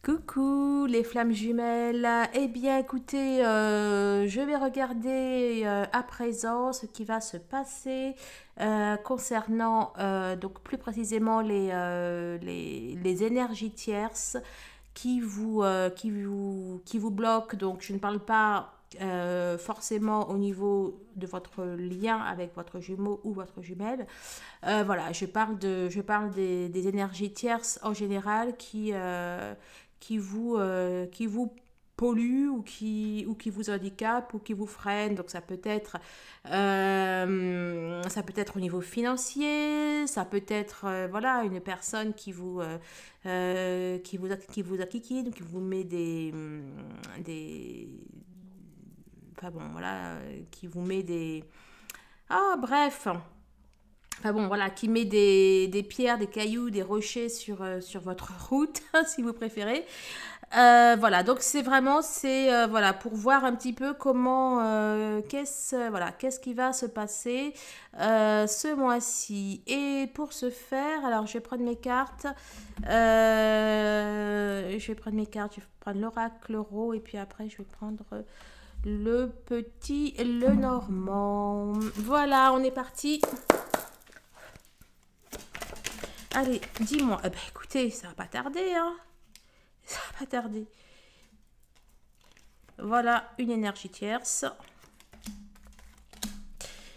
Coucou les flammes jumelles. Eh bien écoutez, je vais regarder à présent ce qui va se passer concernant donc plus précisément les énergies tierces qui vous bloquent. Donc je ne parle pas forcément au niveau de votre lien avec votre jumeau ou votre jumelle. Voilà, je parle des énergies tierces en général qui vous polluent ou qui vous handicapent ou qui vous freinent. Donc ça peut être au niveau financier, ça peut être voilà, une personne qui vous akikine, qui vous met des enfin bon voilà, qui vous met des ah bref, enfin bon, voilà, qui met des pierres, des cailloux, des rochers sur votre route, si vous préférez. Voilà, donc c'est voilà, pour voir un petit peu comment, qu'est-ce qui va se passer ce mois-ci. Et pour ce faire, alors je vais prendre mes cartes. Je vais prendre l'oracle, l'euro, et puis après, je vais prendre le petit, le normand. Voilà, on est parti. Allez, dis-moi. Eh ben, écoutez, ça va pas tarder, hein. Ça va pas tarder. Voilà, une énergie tierce.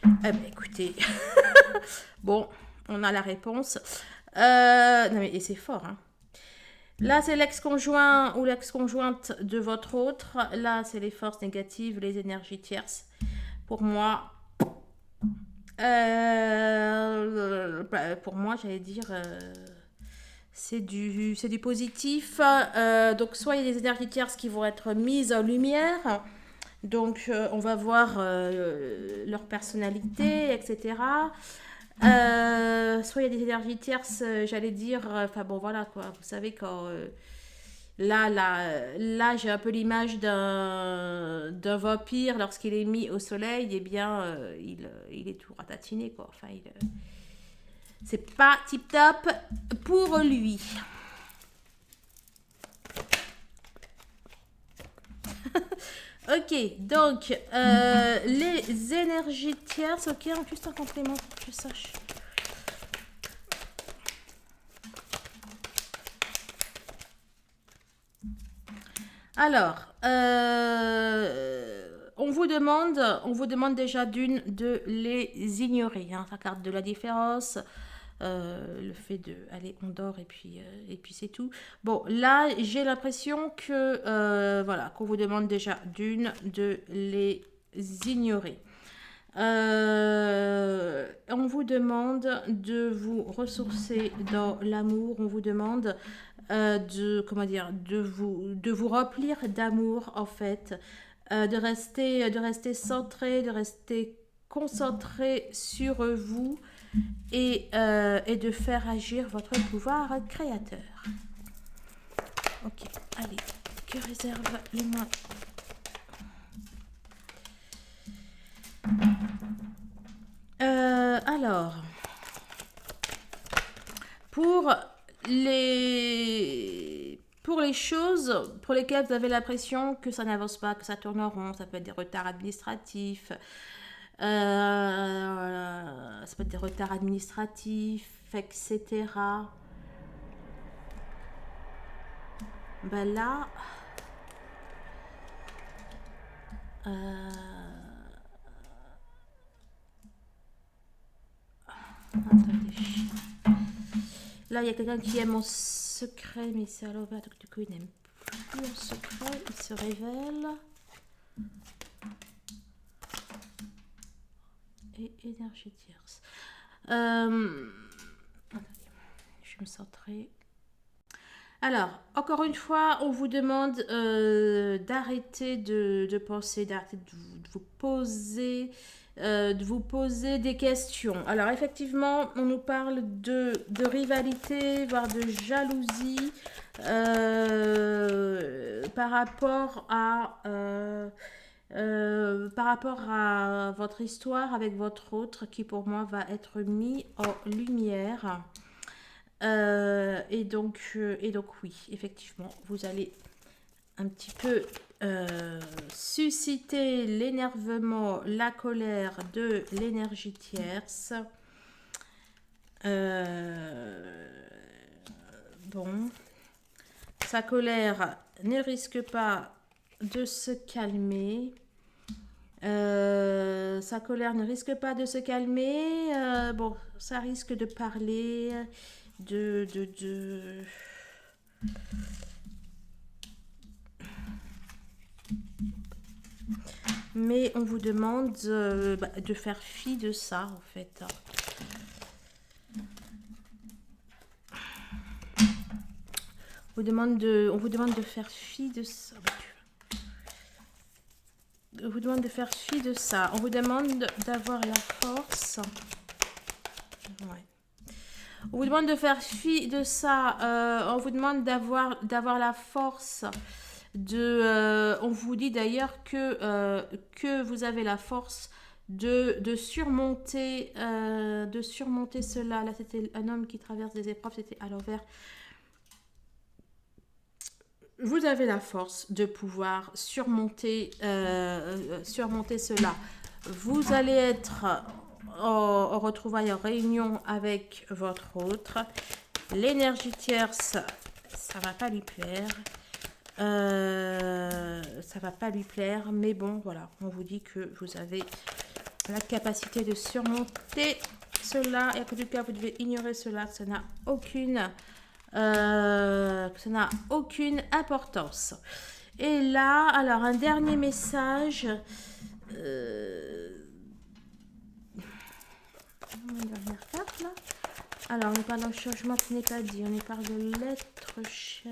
Eh ben, écoutez. Bon, on a la réponse. Non, mais et c'est fort, hein. Là, c'est l'ex-conjoint ou l'ex-conjointe de votre autre. Là, c'est les forces négatives, les énergies tierces. Pour moi, j'allais dire, c'est du positif. Donc, soit il y a des énergies tierces qui vont être mises en lumière. Donc, on va voir leur personnalité, etc. Soit il y a des énergies tierces, j'allais dire. Enfin, bon, voilà, quoi. Vous savez, quand. Là, j'ai un peu l'image d'un vampire lorsqu'il est mis au soleil, eh bien, il est tout ratatiné, quoi. Enfin, c'est pas tip top pour lui. Ok, donc les énergies tierces, ok, juste un complément pour que je sache. Alors, on vous demande déjà d'une de les ignorer. Hein, la carte de la différence, le fait de, allez, on dort et puis c'est tout. Bon, là, j'ai l'impression que, voilà, qu'on vous demande déjà d'une de les ignorer. On vous demande de vous ressourcer dans l'amour. On vous demande de comment dire de vous remplir d'amour en fait, de rester centré, de rester concentré sur vous et de faire agir votre pouvoir créateur. Ok, allez, que réserve le mois. Alors, pour pour les choses pour lesquelles vous avez l'impression que ça n'avance pas, que ça tourne en rond, ça peut être des retards administratifs, ça peut être des retards administratifs, etc. Ben là, euh, attendez. Là, il y a quelqu'un qui aime mon secret, mais c'est à l'envers, donc du coup, il n'aime plus mon secret, il se révèle. Et énergie tierce. Attendez, je vais me centrer. Alors, encore une fois, on vous demande d'arrêter de penser, d'arrêter de vous poser des questions. Alors, effectivement, on nous parle de rivalité, voire de jalousie par rapport à votre histoire avec votre autre qui pour moi va être mis en lumière. Et donc, oui, effectivement, vous allez un petit peu susciter l'énervement, la colère de l'énergie tierce. Bon, sa colère ne risque pas de se calmer. Sa colère ne risque pas de se calmer. Bon, ça risque de parler de... Mais on vous demande de faire fi de ça, en fait. On vous demande de faire fi de ça. On vous demande de faire fi de ça. On vous demande d'avoir la force. Ouais. On vous demande de faire fi de ça. On vous demande d'avoir la force on vous dit d'ailleurs que vous avez la force de surmonter cela. Là, c'était un homme qui traverse des épreuves, c'était à l'envers. Vous avez la force de pouvoir surmonter cela. Vous allez être en retrouvailles, en réunion avec votre autre. L'énergie tierce, ça va pas lui plaire. Ça va pas lui plaire, mais bon, voilà, on vous dit que vous avez la capacité de surmonter cela, et en tout cas, vous devez ignorer cela, ça n'a aucune importance. Et là, alors, un dernier message. Une dernière carte, là. Alors, on parle d'un changement qui n'est pas dit. On parle de l'être cher.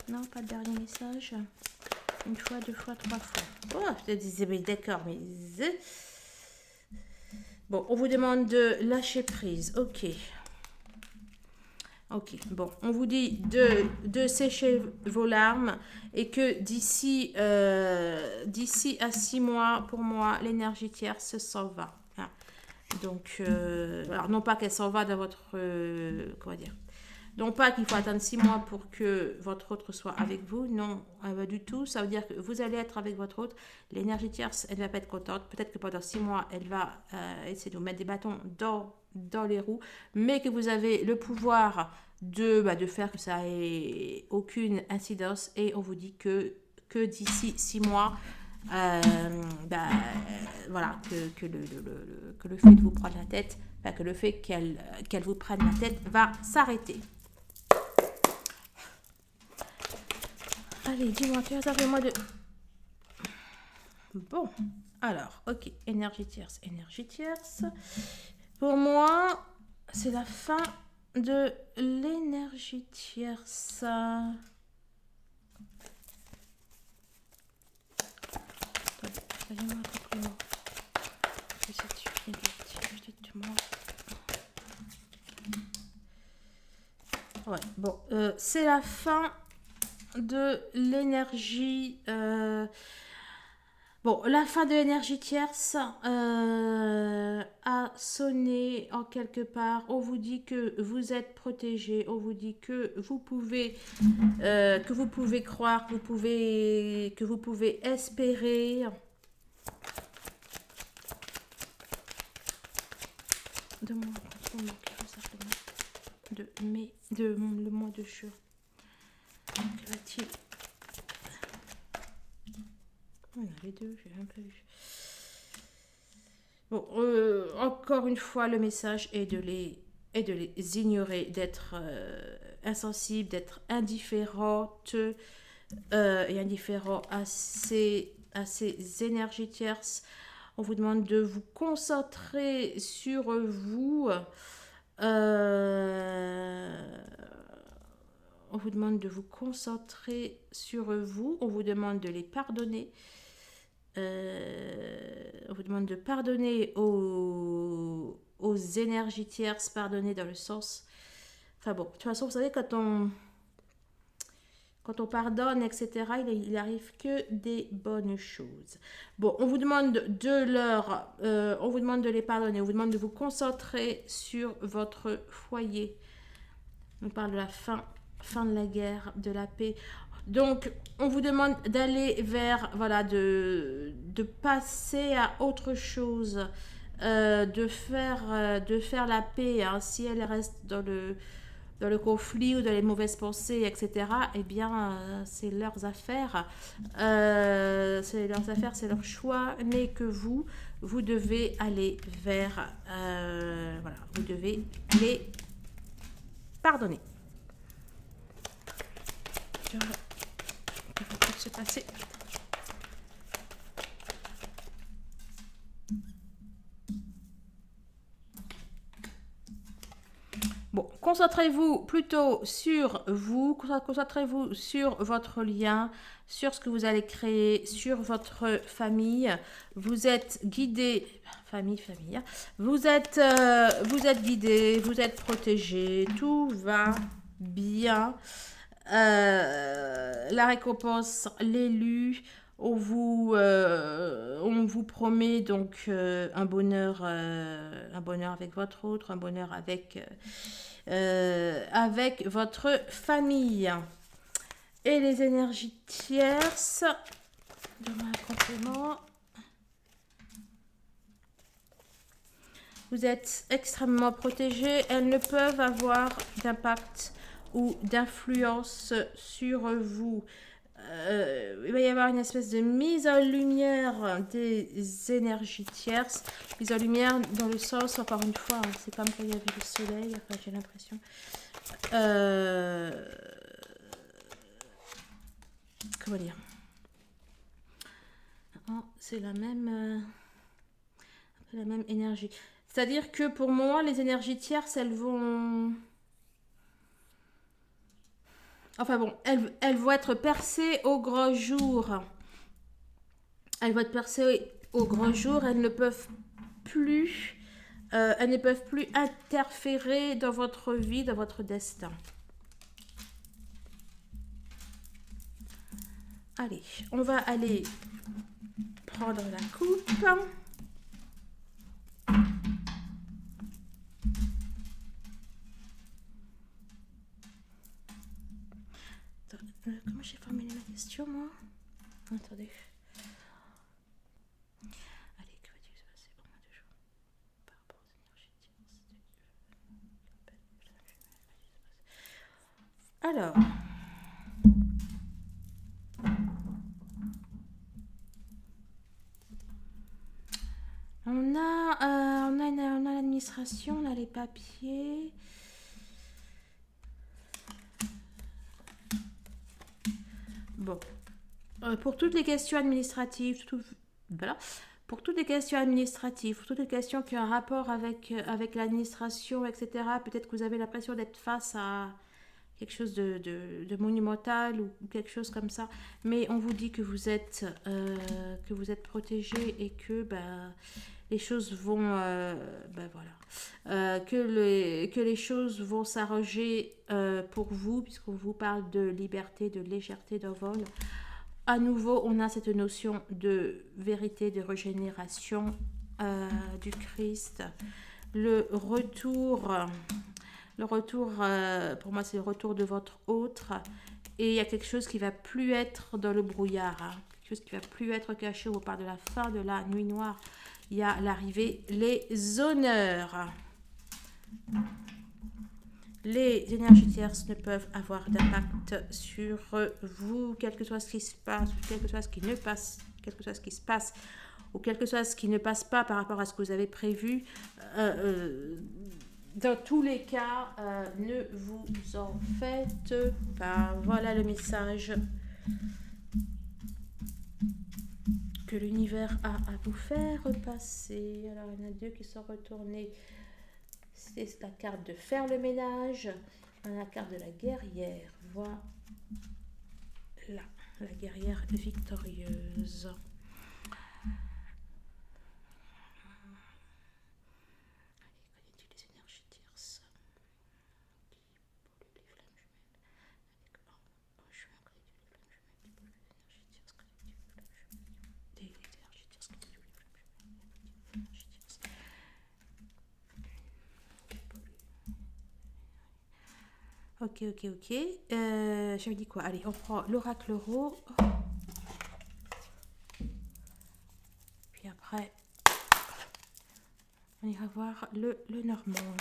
Non, pas de dernier message. Une fois, deux fois, trois fois. Oh, je te disais, mais d'accord, mais... Bon, on vous demande de lâcher prise. Ok. Ok, bon, on vous dit de sécher vos larmes et que d'ici à 6 mois, pour moi, l'énergie tierce s'en va. Hein. Donc, alors non pas qu'elle s'en va dans votre... comment dire, non pas qu'il faut attendre 6 mois pour que votre autre soit avec vous, non, du tout. Ça veut dire que vous allez être avec votre autre. L'énergie tierce, elle ne va pas être contente. Peut-être que pendant 6 mois, elle va essayer de vous mettre des bâtons dans les roues, mais que vous avez le pouvoir de faire que ça ait aucune incidence. Et on vous dit que d'ici 6 mois, voilà, que le fait de vous prendre la tête, que le fait qu'elle vous prenne la tête va s'arrêter. Allez, dis-moi, tu as ça fait moi de... Bon, alors, ok, énergie tierce. Pour moi, c'est la fin de l'énergie tierce. Ouais, bon, c'est la fin de l'énergie. Bon, la fin de l'énergie tierce a sonné en quelque part. On vous dit que vous êtes protégé. On vous dit que vous pouvez croire, que vous pouvez espérer. De moi, le mois de juin. Que va-t-il? On a les deux, j'ai un peu vu. Bon, encore une fois, le message est de les ignorer, d'être insensible, d'être indifférente et indifférent à ces énergies tierces. On vous demande de vous concentrer sur vous. On vous demande de vous concentrer sur vous. On vous demande de les pardonner. On vous demande de pardonner aux énergies tierces, pardonner dans le sens... Enfin bon, de toute façon, vous savez, quand Quand on pardonne, etc., il arrive que des bonnes choses. Bon, on vous demande on vous demande de les pardonner, on vous demande de vous concentrer sur votre foyer. On parle de la fin de la guerre, de la paix. Donc, on vous demande d'aller vers, voilà, de passer à autre chose, de faire la paix. Hein. Si elle reste dans le conflit ou dans les mauvaises pensées, etc., eh bien, c'est leurs affaires. C'est leurs affaires, c'est leur choix, mais que vous devez aller vers, voilà, vous devez les pardonner. Que va-t-il se passer? Bon, concentrez-vous plutôt sur vous, concentrez-vous sur votre lien, sur ce que vous allez créer, sur votre famille. Vous êtes guidé, famille, hein. Vous êtes guidé, vous êtes protégé, tout va bien. La récompense, l'élu, on vous promet donc un bonheur avec votre autre, un bonheur avec votre famille. Et les énergies tierces, demain complément. Vous êtes extrêmement protégés, elles ne peuvent avoir d'impact ou d'influence sur vous. Il va y avoir une espèce de mise en lumière des énergies tierces. Mise en lumière dans le sens, encore une fois, hein, c'est comme quand il y avait le soleil, enfin, j'ai l'impression. Comment dire? Oh, c'est la même énergie. C'est-à-dire que pour moi, les énergies tierces, elles vont... Enfin bon, elles vont être percées au grand jour. Elles vont être percées au grand jour. Elles ne peuvent plus interférer dans votre vie, dans votre destin. Allez, on va aller prendre la coupe. Comment j'ai formulé ma question, moi? Attendez. Allez, que va-t-il se passer pour moi de jour par rapport aux énergies tierces? Alors. On a l'administration, on a les papiers. Bon. Pour toutes les questions administratives, voilà. Pour toutes les questions administratives, pour toutes les questions qui ont un rapport avec l'administration, etc., peut-être que vous avez l'impression d'être face à quelque chose de monumental ou quelque chose comme ça. Mais on vous dit que vous êtes protégé et que les choses vont... que les choses vont s'arranger pour vous, puisqu'on vous parle de liberté, de légèreté d'envol. À nouveau, on a cette notion de vérité, de régénération du Christ. Le retour, pour moi, c'est le retour de votre autre. Et il y a quelque chose qui va plus être dans le brouillard. Hein. Quelque chose qui va plus être caché. On parle de la fin de la nuit noire. Il y a l'arrivée, les honneurs. Les énergies tierces ne peuvent avoir d'impact sur vous, quel que soit ce qui se passe, quel que soit ce qui ne passe, quel que soit ce qui se passe, ou quel que soit ce qui ne passe pas par rapport à ce que vous avez prévu. Dans tous les cas, ne vous en faites pas. Voilà le message que l'univers a à vous faire passer. Alors, il y en a deux qui sont retournés. C'est la carte de faire le ménage, la carte de la guerrière. Voilà, la guerrière victorieuse. Ok, ok, ok. J'avais dit quoi? Allez, on prend l'oracle euro. Puis après, on ira voir le normand.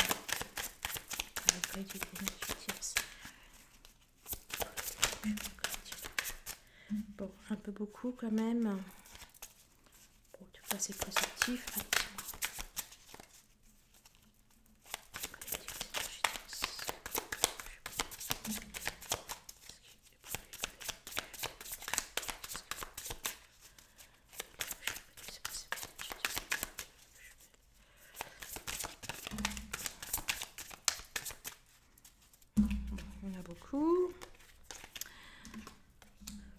Bon, un peu beaucoup quand même. Bon, tout cas, c'est positif. On a beaucoup.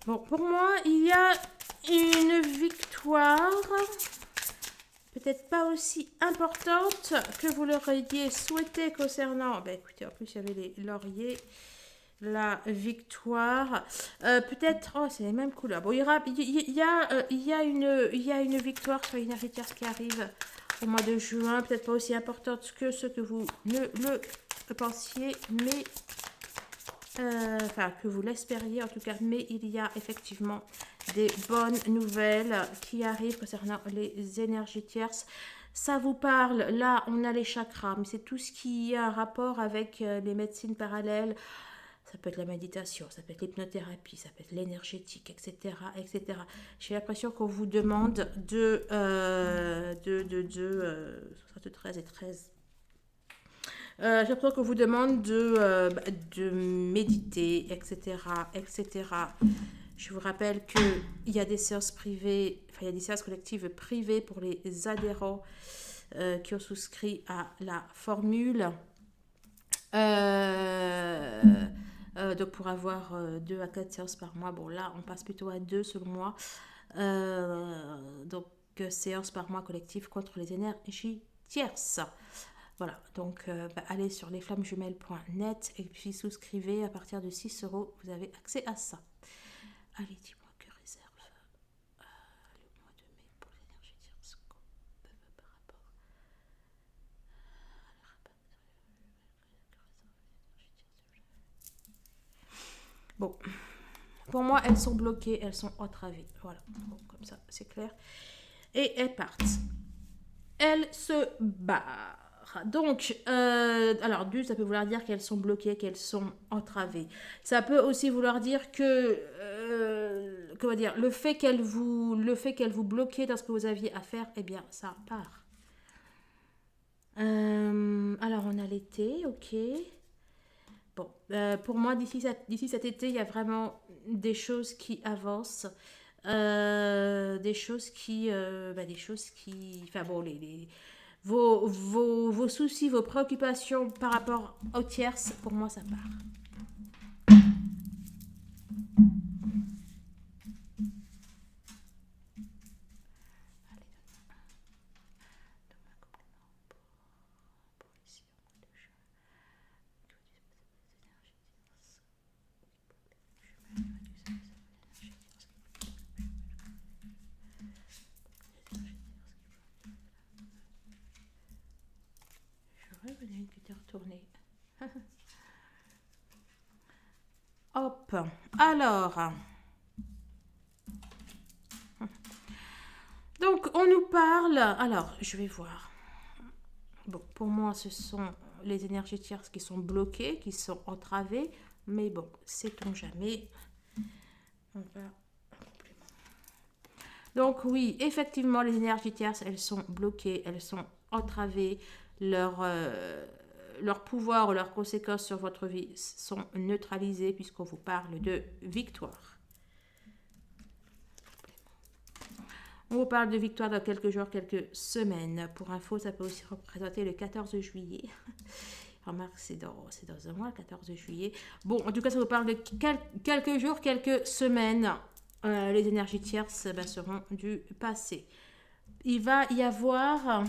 Bon, pour moi, il y a une victoire, peut-être pas aussi importante que vous l'auriez souhaité concernant. Ben écoutez, en plus il y avait les lauriers, la victoire. Peut-être, oh c'est les mêmes couleurs. Bon, il y a une victoire sur Energy Tears qui arrive au mois de juin, peut-être pas aussi importante que ce que vous ne le pensiez, mais enfin que vous l'espériez en tout cas, mais il y a effectivement des bonnes nouvelles qui arrivent concernant les énergies tierces. Ça vous parle, là on a les chakras, mais c'est tout ce qui a un rapport avec les médecines parallèles. Ça peut être la méditation, ça peut être l'hypnothérapie, ça peut être l'énergétique, etc., etc. J'ai l'impression qu'on vous demande de 13 et 13. J'ai l'impression qu'on vous demande de méditer, etc., etc. Je vous rappelle qu'il y a des séances privées, enfin il y a des séances collectives privées pour les adhérents qui ont souscrit à la formule. Donc pour avoir 2 à 4 séances par mois, bon là on passe plutôt à 2 selon moi. Donc séances par mois collectives contre les énergies tierces. Voilà, donc allez sur lesflammesjumelles.net et puis souscrivez à partir de 6 euros, vous avez accès à ça. Allez, dis-moi que réserve le mois de mai pour l'énergie tierce par rapport à bon, pour moi, elles sont bloquées, elles sont entravées. Voilà, bon, comme ça, c'est clair. Et elles partent. Elles se barrent. Donc, alors, ça peut vouloir dire qu'elles sont bloquées, qu'elles sont entravées. Ça peut aussi vouloir dire que, comment dire, le fait qu'elles vous bloquaient dans ce que vous aviez à faire, eh bien, ça part. Alors, on a l'été, ok. Bon, pour moi, d'ici cet été, il y a vraiment des choses qui avancent. Des choses qui, enfin bon, vos soucis, vos préoccupations par rapport aux tierces, pour moi, ça part. J'aurais voulu une qui était retournée. Hop, alors. Donc, on nous parle. Alors, je vais voir. Bon, pour moi, ce sont les énergies tierces qui sont bloquées, qui sont entravées. Mais bon, sait-on jamais. On va. Donc, oui, effectivement, les énergies tierces, elles sont bloquées, elles sont entravées. Leur pouvoir ou leurs conséquences sur votre vie sont neutralisées puisqu'on vous parle de victoire. On vous parle de victoire dans quelques jours, quelques semaines. Pour info, ça peut aussi représenter le 14 juillet. Remarque, c'est dans un mois, le 14 juillet. Bon, en tout cas, ça vous parle de quelques jours, quelques semaines. Les énergies tierces seront du passé. Il va y avoir...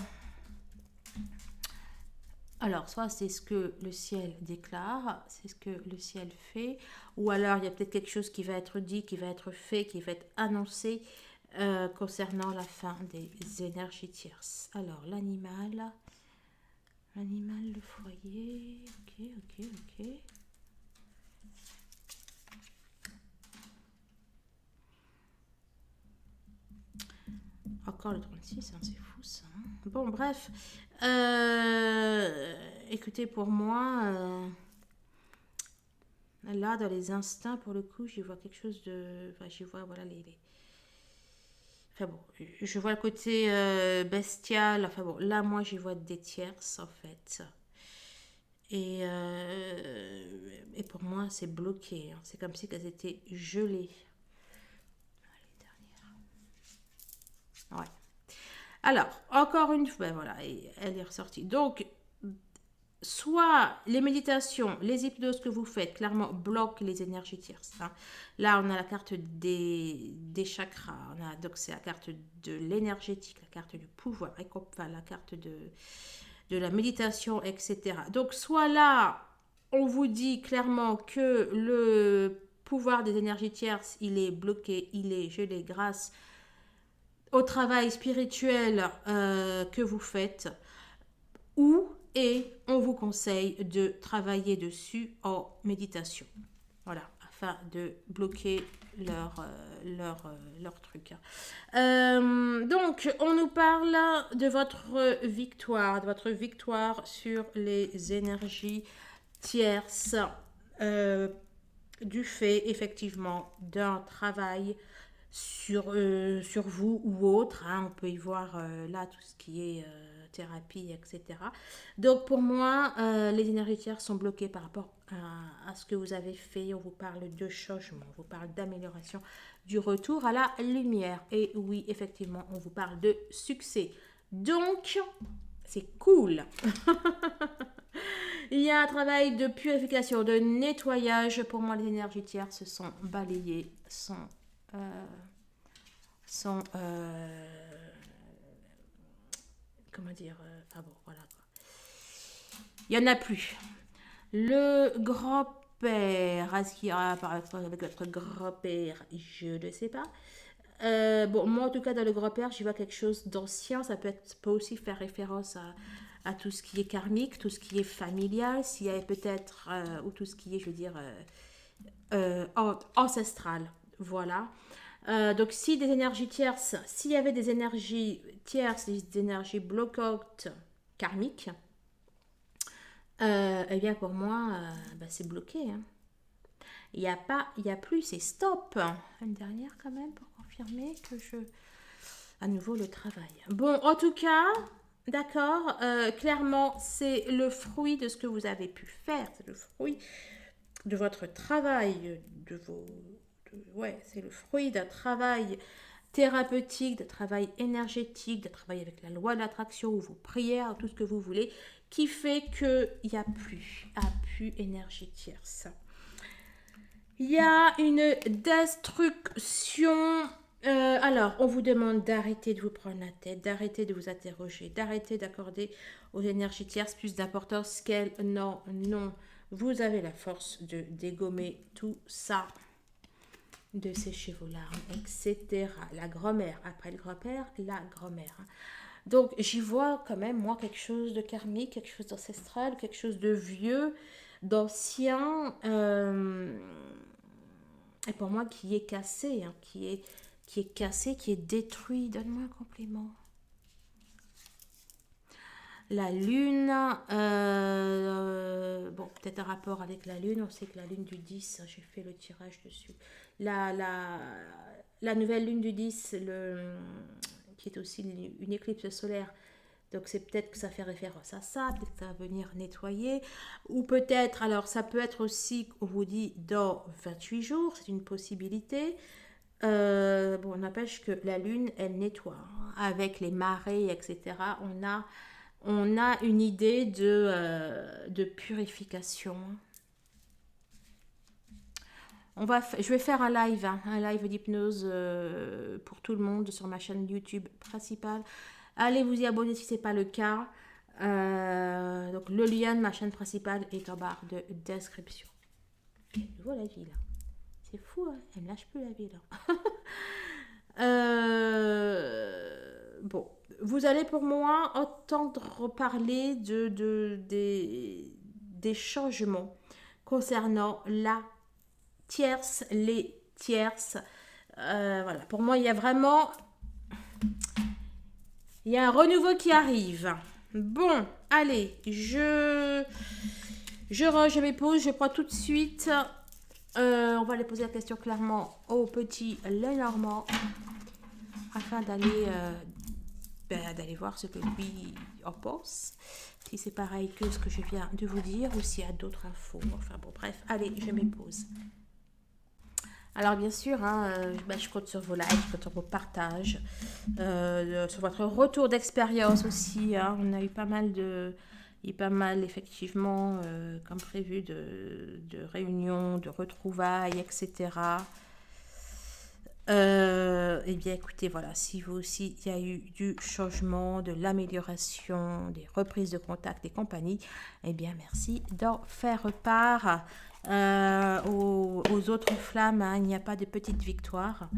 Alors, soit c'est ce que le ciel déclare, c'est ce que le ciel fait, ou alors il y a peut-être quelque chose qui va être dit, qui va être fait, qui va être annoncé concernant la fin des énergies tierces. Alors, l'animal, le foyer, ok. Encore le 36, hein, c'est fou ça. Hein. Bon, bref. Écoutez, pour moi, là, dans les instincts, pour le coup, j'y vois quelque chose de... Enfin, j'y vois, voilà, Enfin bon, je vois le côté bestial. Enfin bon, là, moi, j'y vois des tierces, en fait. Et pour moi, c'est bloqué. Hein. C'est comme si elles étaient gelées. Allez, dernière. Ouais. Alors, encore une fois, ben voilà, elle est ressortie. Donc, soit les méditations, les hypnoses que vous faites, clairement, bloquent les énergies tierces. Hein. Là, on a la carte des chakras. Donc, c'est la carte de l'énergétique, la carte du pouvoir, enfin, la carte de la méditation, etc. Donc, soit là, on vous dit clairement que le pouvoir des énergies tierces, il est bloqué, il est gelé grâce au travail spirituel que vous faites, ou et on vous conseille de travailler dessus en méditation. Voilà, afin de bloquer leur truc. Donc, on nous parle de votre victoire sur les énergies tierces, du fait effectivement d'un travail sur vous ou autre. Hein. On peut y voir là tout ce qui est thérapie, etc. Donc pour moi, les énergies tierces sont bloquées par rapport à ce que vous avez fait. On vous parle de changement, on vous parle d'amélioration, du retour à la lumière. Et oui, effectivement, on vous parle de succès. Donc, c'est cool. Il y a un travail de purification, de nettoyage. Pour moi, les énergies tierces sont balayées, euh, sont comment dire, enfin bon, voilà. Il n'y en a plus. Le grand-père, est-ce qu'il y aura par rapport avec votre grand-père? Je ne sais pas. Bon, moi en tout cas, dans le grand-père, j'y vois quelque chose d'ancien. Ça peut aussi faire référence à tout ce qui est karmique, tout ce qui est familial, s'il y avait peut-être, ou tout ce qui est, je veux dire, ancestral. Voilà. Donc, si des énergies tierces, s'il y avait des énergies tierces, des énergies bloquantes karmiques, eh bien pour moi, bah, c'est bloqué. Hein. Il n'y a pas, il n'y a plus, c'est stop. Une dernière quand même pour confirmer que je... À nouveau le travail. Bon, en tout cas, d'accord, clairement, c'est le fruit de ce que vous avez pu faire. C'est le fruit de votre travail, ouais, c'est le fruit d'un travail thérapeutique, de travail énergétique, de travail avec la loi de l'attraction ou vos prières, tout ce que vous voulez, qui fait qu'il n'y a plus énergie tierce. Il y a une destruction. Alors, on vous demande d'arrêter de vous prendre la tête, d'arrêter de vous interroger, d'arrêter d'accorder aux énergies tierces plus d'importance qu'elles n'en ont. Vous avez la force de dégommer tout ça, de sécher vos larmes, etc. La grand-mère, après le grand-père, la grand-mère. Donc, j'y vois quand même, moi, quelque chose de karmique, quelque chose d'ancestral, quelque chose de vieux, d'ancien, et pour moi, qui est cassé, hein, qui est cassé, qui est détruit. Donne-moi un complément. La lune, bon, peut-être un rapport avec la lune. On sait que la lune du 10, j'ai fait le tirage dessus. La nouvelle lune du 10, qui est aussi une éclipse solaire. Donc c'est peut-être que ça fait référence à ça, peut-être que ça va venir nettoyer. Ou peut-être, alors ça peut être aussi, on vous dit, dans 28 jours, c'est une possibilité. Bon, on n'empêche que la lune, elle nettoie. Hein. Avec les marées, etc., on a une idée de purification. Je vais faire un live d'hypnose pour tout le monde sur ma chaîne YouTube principale. Allez vous y abonner si ce n'est pas le cas. Donc le lien de ma chaîne principale est en barre de description. Et voilà la vie là. C'est fou, hein, elle me lâche plus la vie là. Bon, vous allez pour moi entendre parler des changements concernant les tierces. Voilà, pour moi, il y a vraiment Il y a un renouveau qui arrive. Bon, allez, je range mes pauses, je prends tout de suite. On va aller poser la question clairement au petit Lenormand afin d'aller voir ce que lui en pense. Si c'est pareil que ce que je viens de vous dire ou s'il y a d'autres infos. Enfin bon, bref, allez, je me pose. Alors bien sûr, hein, je compte sur vos likes, je compte sur vos partages, sur votre retour d'expérience aussi. Hein. On a eu pas mal effectivement, comme prévu, de réunions, de retrouvailles, etc. Eh bien écoutez, voilà, si vous aussi, il y a eu du changement, de l'amélioration, des reprises de contact et compagnie, eh bien merci d'en faire part aux autres flammes. Hein. Il n'y a pas de petite victoire.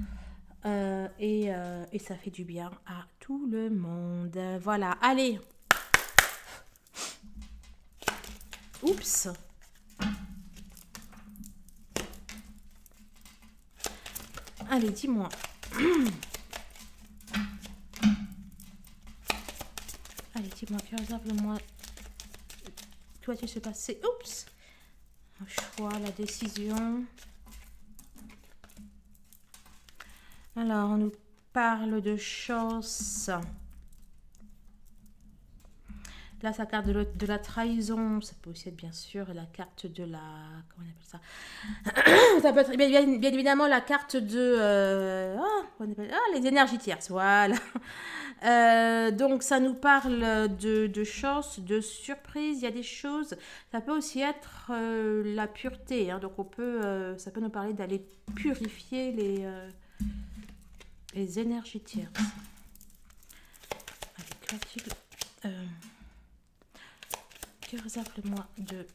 Et ça fait du bien à tout le monde. Voilà, allez. Oups. Allez, dis-moi. Allez, dis-moi, que réserve-moi. Toi, tu sais passer. Oups. Le choix, la décision. Alors, on nous parle de chance. Là, c'est la carte de la trahison. Ça peut aussi être, bien sûr, la carte de la... Comment on appelle ça? Ça peut être bien évidemment la carte de... les énergies tierces. Voilà. Donc, ça nous parle de chance, de surprise. Il y a des choses... Ça peut aussi être la pureté. Hein. Donc, ça peut nous parler d'aller purifier les énergies tierces. Allez, que réserve le mois de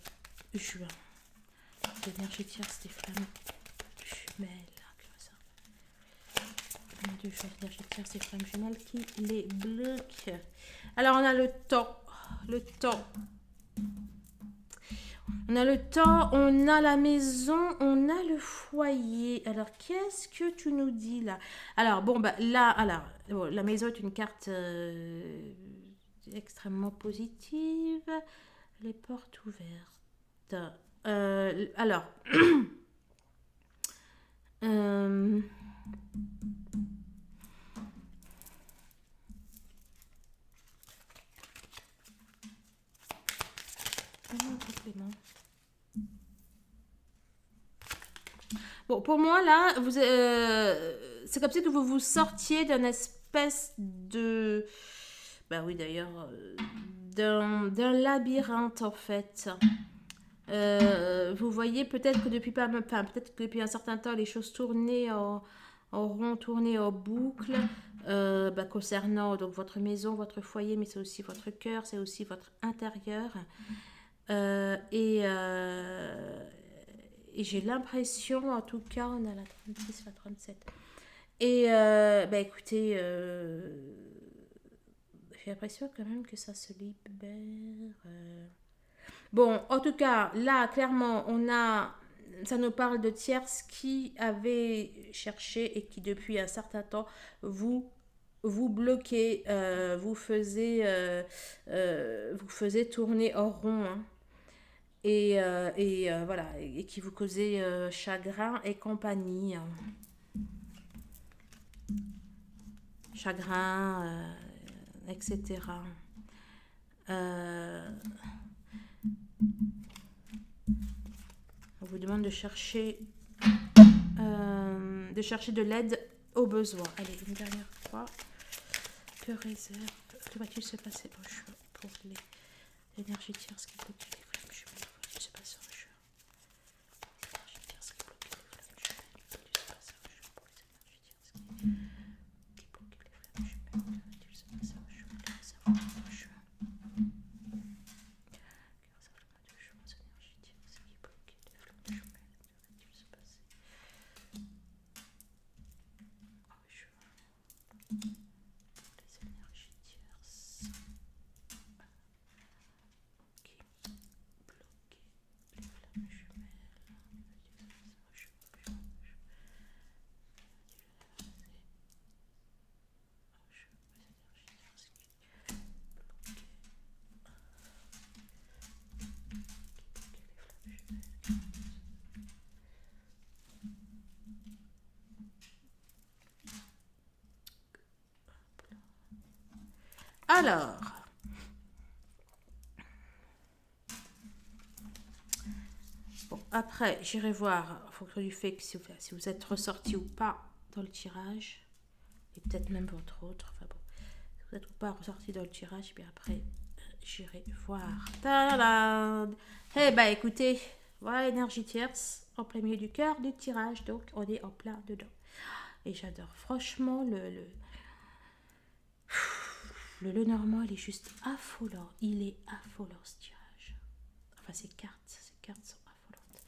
juin? L'énergie tierce des flammes jumelles. Le mois de juin, l'énergie tierce des flammes jumelles qui les bloque. Alors, on a le temps. Le temps. On a le temps, on a la maison, on a le foyer. Alors, qu'est-ce que tu nous dis là? Alors, bon, bah là, la maison est une carte extrêmement positive. Les portes ouvertes. Alors, bon, pour moi, là, c'est comme si que vous vous sortiez d'une espèce de... Ben oui, d'ailleurs, d'un labyrinthe, en fait. Vous voyez peut-être que depuis un certain temps, les choses tournaient en rond, tournaient en boucle, concernant donc votre maison, votre foyer, mais c'est aussi votre cœur, c'est aussi votre intérieur. Et j'ai l'impression, en tout cas, on a la 36, la 37. Et écoutez, j'ai l'impression quand même que ça se libère. Bon, en tout cas, là, clairement, ça nous parle de tierces qui avaient cherché et qui, depuis un certain temps, vous bloquez, vous faisiez tourner en rond. Hein. Voilà, et qui vous causait chagrin et compagnie. Hein. Chagrin, etc. On vous demande de chercher de l'aide aux besoins. Allez, une dernière fois. Que va-t-il se passer pour l'énergie tierce qui bloque les flammes jumelles? Que va-t-il se passer au jeu? L'énergie tierce qui bloque les flammes jumelles. Que va-t-il se passer au jeu pour les énergies tierces qui bloquent les flammes jumelles? Que va-t-il se passer au jeu? Que réserve le mois de juin? Que réserve le mois de juin aux énergies tierces qui bloquent les flammes jumelles? Que va-t-il se passer au jeu? Les énergies tierces qui bloquent les flammes jumelles. Alors, bon, après, j'irai voir en fonction du fait que si vous êtes ressorti ou pas dans le tirage, et peut-être même votre autre, enfin bon, si vous êtes ou pas ressorti dans le tirage, et puis après, j'irai voir. Tadam! Eh ben, écoutez, voilà l'énergie tierce en plein milieu du cœur du tirage, donc on est en plein dedans. Et j'adore, franchement, le Normand, il est juste affolant. Il est affolant ce tirage. Enfin, ces cartes sont affolantes.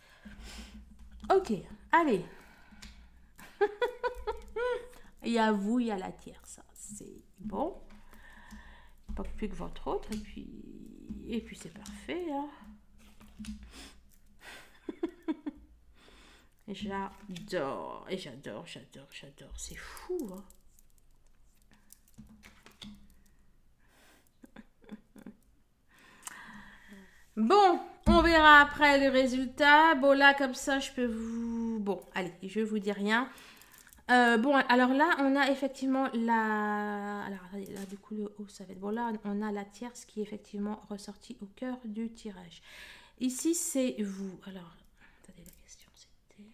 Ok, allez. Il y a vous, il y a la tierce. C'est bon. Pas plus que votre autre. Et puis c'est parfait. Hein. J'adore. Et j'adore. C'est fou. Hein. Bon, on verra après le résultat. Bon, là, comme ça, je peux vous... Bon, allez, je vous dis rien. Bon, alors là, on a effectivement la... Alors, là, du coup, le haut, ça va être... Bon, là, on a la tierce qui est effectivement ressortie au cœur du tirage. Ici, c'est vous. Alors, attendez, la question, c'était...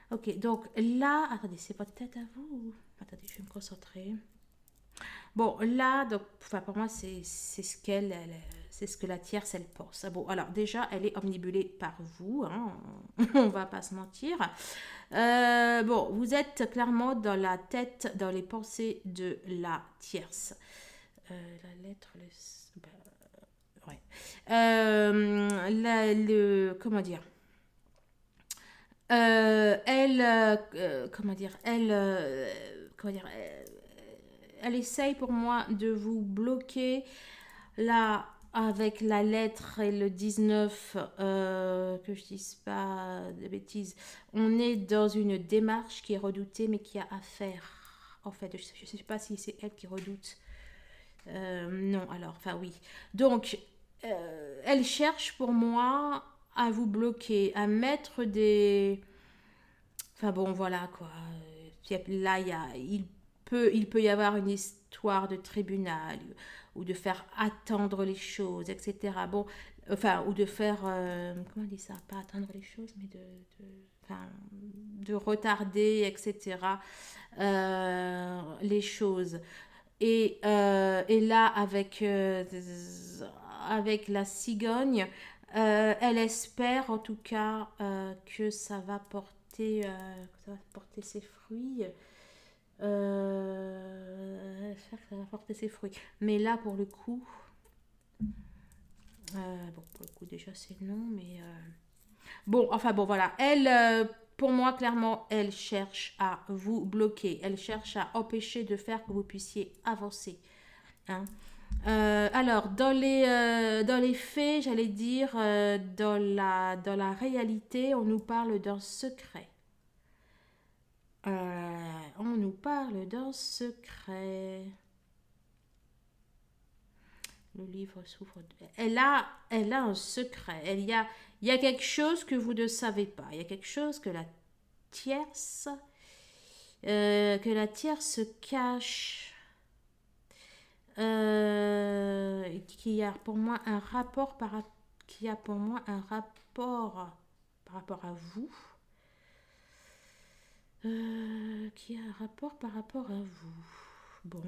Ok, donc là... Attendez, c'est votre tête à vous? Attendez, je vais me concentrer. Bon, là, donc, enfin, pour moi, c'est ce qu'elle, c'est ce que la tierce, elle pense. Ah bon, alors déjà, elle est omnibulée par vous, hein, on va pas se mentir. Bon, vous êtes clairement dans la tête, dans les pensées de la tierce. La lettre, ouais. Comment dire? Comment dire? Comment dire? Elle essaye pour moi de vous bloquer là avec la lettre et le 19, que je dise pas de bêtises. On est dans une démarche qui est redoutée mais qui a à faire. En fait, je ne sais pas si c'est elle qui redoute. Non, alors, enfin oui. Donc, elle cherche pour moi à vous bloquer, à mettre des... Enfin bon, voilà quoi. Là, il peut y avoir une histoire de tribunal ou de faire attendre les choses, etc. Bon, enfin, ou de faire, comment on dit ça? Pas attendre les choses, mais enfin, de retarder, etc. Les choses. Et là, avec la cigogne, elle espère en tout cas que ça va porter ses fruits. J'espère que ça va porter ses fruits. Mais là, pour le coup, bon, pour le coup, déjà, c'est non, mais bon, enfin bon, voilà. Elle, pour moi, clairement, elle cherche à vous bloquer. Elle cherche à empêcher de faire que vous puissiez avancer. Hein. Alors, dans les faits, j'allais dire, dans la réalité, on nous parle d'un secret. On nous parle d'un secret. Le livre souffre de... Elle a un secret. Il y a quelque chose que vous ne savez pas. Il y a quelque chose tierce, que la tierce cache, qui a pour moi un rapport qui a pour moi un rapport par rapport à vous, qui a un rapport par rapport à vous. Bon.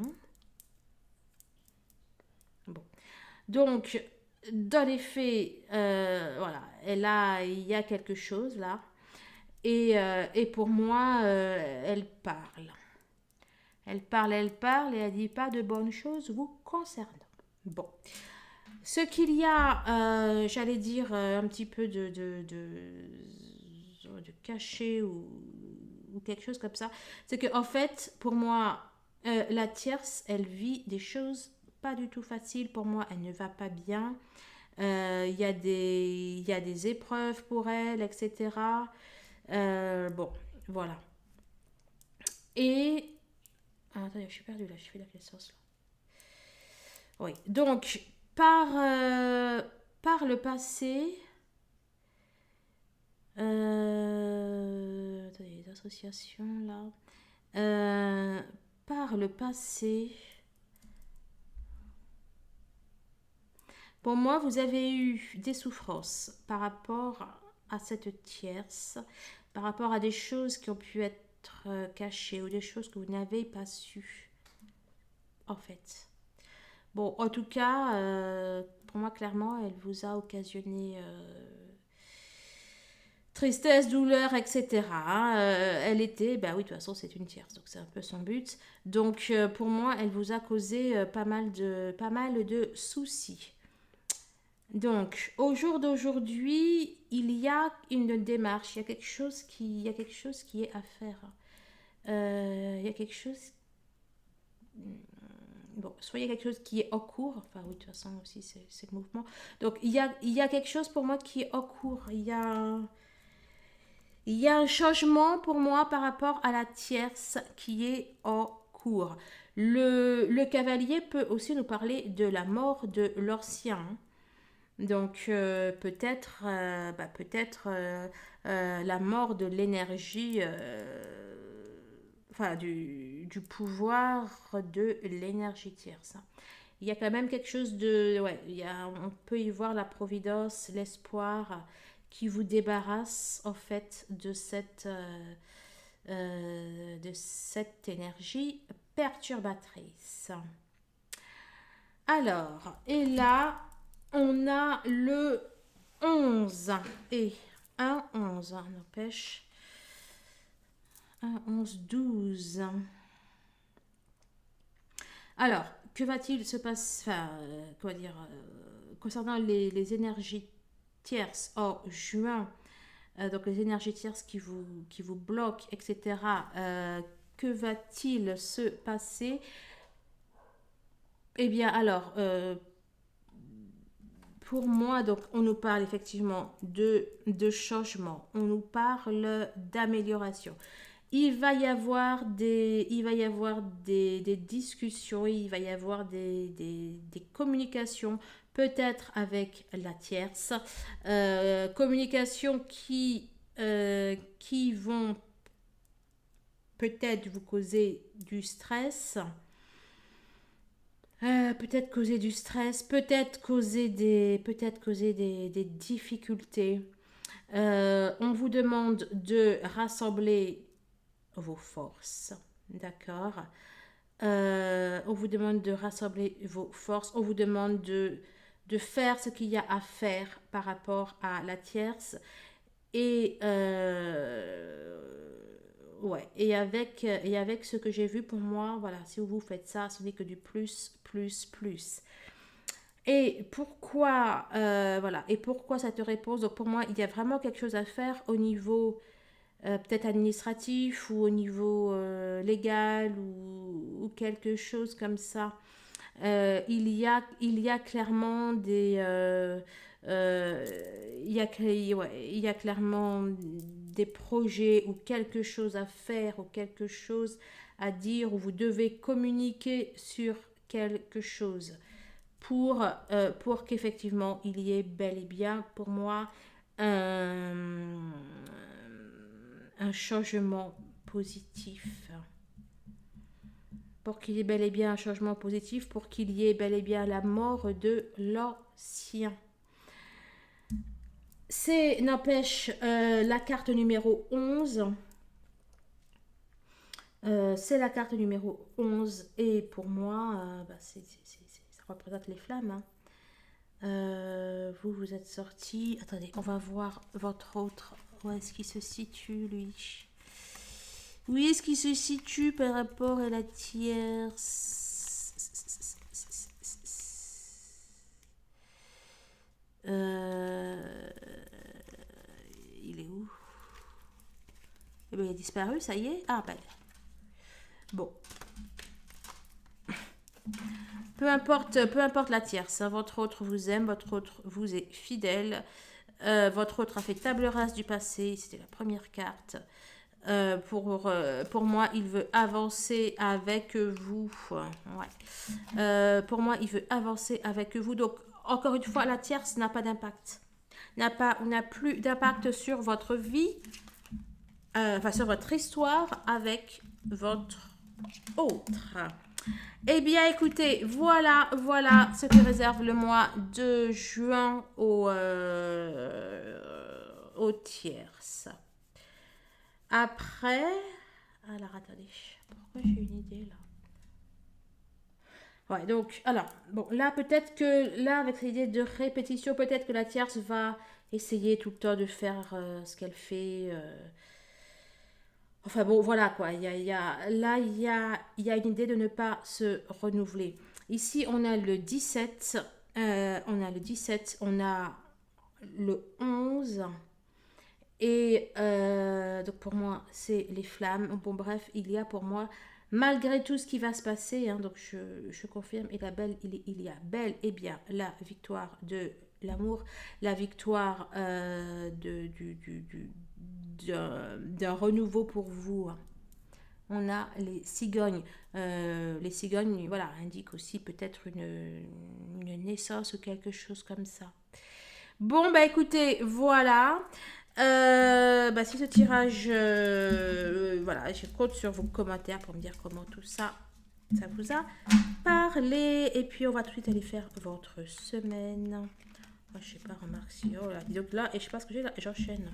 Donc, dans les faits, voilà, il y a quelque chose là. Et pour moi, elle parle. Elle parle et elle dit pas de bonnes choses vous concernant. Bon. Ce qu'il y a, j'allais dire, un petit peu de caché ou quelque chose comme ça, c'est que en fait, pour moi, la tierce, elle vit des choses pas du tout faciles. Pour moi, elle ne va pas bien. Il y a des épreuves pour elle, etc. Bon, voilà. Et... Ah, attendez, je suis perdue là, je fais la quelle sauce là. Oui, donc, par le passé... attendez, les associations là... par le passé, pour moi, vous avez eu des souffrances par rapport à cette tierce, par rapport à des choses qui ont pu être cachées ou des choses que vous n'avez pas su, en fait. Bon, en tout cas, pour moi, clairement, elle vous a occasionné tristesse, douleur, etc. Elle était, bah oui, de toute façon, c'est une tierce, donc c'est un peu son but. Donc, pour moi, elle vous a causé pas mal de soucis. Donc, au jour d'aujourd'hui, il y a une démarche, il y a quelque chose qui est à faire. Il y a quelque chose, bon, soit il y a quelque chose qui est en cours, enfin oui, de toute façon aussi c'est le mouvement. Donc, il y a quelque chose pour moi qui est en cours. Il y a un changement pour moi par rapport à la tierce qui est en cours. Le cavalier peut aussi nous parler de la mort de l'ancien. Donc peut-être la mort de l'énergie, enfin du pouvoir de l'énergie tierce. Il y a quand même quelque chose de, ouais, on peut y voir la providence, l'espoir qui vous débarrasse en fait de cette énergie perturbatrice. Alors, et là, on a le 11 et un 11, n'empêche. 1, 11, 12. Alors, que va-t-il se passer, enfin, comment dire, concernant les énergies tierces en juin, donc les énergies tierces qui vous bloquent, etc. Que va-t-il se passer? Eh bien, alors, pour moi, donc, on nous parle effectivement de changement, on nous parle d'amélioration. Il va y avoir des discussions, il va y avoir des communications, peut-être avec la tierce, communications qui vont peut-être vous causer du stress. Peut-être causer du stress, peut-être causer des difficultés. On vous demande de rassembler vos forces, d'accord. On vous demande de rassembler vos forces, on vous demande de faire ce qu'il y a à faire par rapport à la tierce. Et ouais, et avec ce que j'ai vu pour moi, voilà, si vous faites ça, ce n'est que du plus, plus, plus. Et pourquoi, voilà, et pourquoi cette réponse? Donc pour moi, il y a vraiment quelque chose à faire au niveau peut-être administratif ou au niveau légal ou quelque chose comme ça. Il y a clairement il y a clairement des projets ou quelque chose à faire ou quelque chose à dire ou vous devez communiquer sur quelque chose pour qu'effectivement il y ait bel et bien pour moi un, un changement positif. Pour qu'il y ait bel et bien un changement positif, pour qu'il y ait bel et bien la mort de l'ancien. C'est, n'empêche, la carte numéro 11. C'est la carte numéro 11. Et pour moi, ça représente les flammes. Hein. Vous êtes sorti. Attendez, on va voir votre autre. Où est-ce qu'il se situe, lui? Où est-ce qu'il se situe par rapport à la tierce? Il est où? Eh bien, il a disparu, ça y est. Ah, ben. Bon. Peu importe la tierce. Hein, votre autre vous aime, votre autre vous est fidèle. Votre autre a fait table rase du passé. C'était la première carte. Pour moi, il veut avancer avec vous. Ouais. Pour moi, il veut avancer avec vous. Donc, encore une fois, la tierce n'a pas d'impact. N'a plus d'impact sur votre vie, enfin sur votre histoire avec votre autre. Eh bien, écoutez, voilà ce que réserve le mois de juin au tierce. Après, alors attendez, pourquoi j'ai une idée là? Ouais, donc, alors, bon, là, peut-être que, là, avec cette idée de répétition, peut-être que la tierce va essayer tout le temps de faire ce qu'elle fait. Enfin, bon, voilà, quoi. Là, il y a une idée de ne pas se renouveler. Ici, on a le 17, on a le 11, et donc pour moi, c'est les flammes. Bon, bref, il y a pour moi, malgré tout ce qui va se passer, hein, donc je confirme, il y a bel et bien la victoire de l'amour, la victoire d'un renouveau pour vous. On a les cigognes. Les cigognes, voilà, indiquent aussi peut-être une naissance ou quelque chose comme ça. Bon, bah écoutez, voilà. Bah, si ce tirage, voilà, je compte sur vos commentaires pour me dire comment tout ça, ça vous a parlé. Et puis, on va tout de suite aller faire votre semaine. Moi, je sais pas, remarque si. Oh là, donc là, et je sais pas ce que j'ai là, j'enchaîne.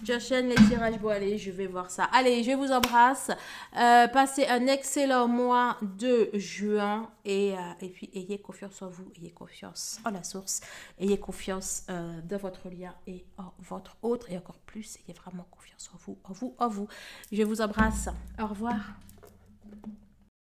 J'enchaîne les tirages. Bon, allez, je vais voir ça. Allez, je vous embrasse. Passez un excellent mois de juin. Et puis, ayez confiance en vous. Ayez confiance en la source. Ayez confiance dans votre lien et en votre autre. Et encore plus, ayez vraiment confiance en vous, en vous, en vous. Je vous embrasse. Au revoir.